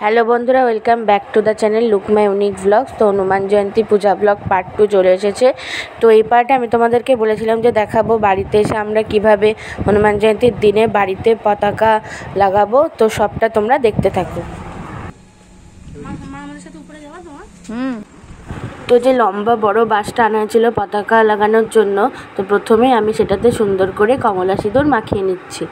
Hello বন্ধুরা, welcome back to the channel look my unique blogs. তো হনুমান জয়ন্তী পূজা blog part 2 চলে এসেছে। তো এই পার্টে আমি তোমাদেরকে বলেছিলাম যে দেখাবো বাড়িতে এসে আমরা কিভাবে হনুমান জয়ন্তীর দিনে বাড়িতে পতাকা লাগাবো। তো সবটা তোমরা দেখতে থাকো। তো যে লম্বা বড় বাঁশটা আনা ছিল পতাকা লাগানোর জন্য, তো প্রথমে আমি সেটাতে সুন্দর করে কমলা সিঁদুর মাখিয়ে নিচ্ছি।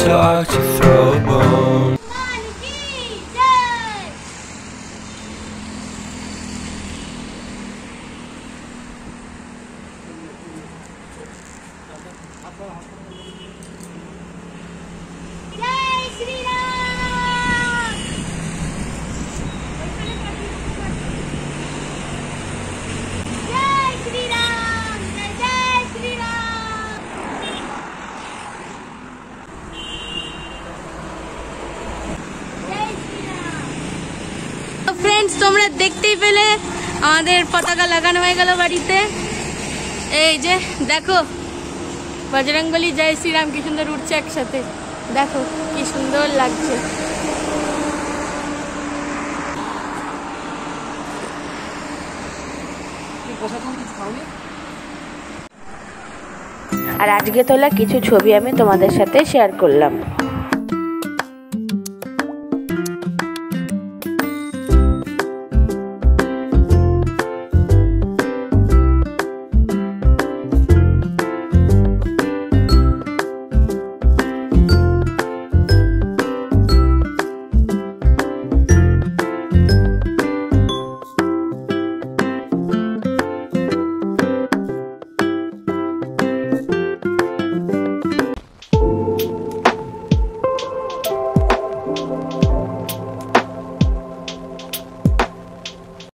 Talk to throw a bone. Friends তোমরা দেখতেই পেলে আমাদের পতাকা লাগানো হয়ে গেল বাড়িতে। এই যে দেখো বজরংবলী জয় শ্রীরাম কি সুন্দর উঠছে একসাথে, দেখো কি সুন্দর লাগছে। আর আজকে তোলা কিছু ছবি আমি তোমাদের সাথে শেয়ার করলাম।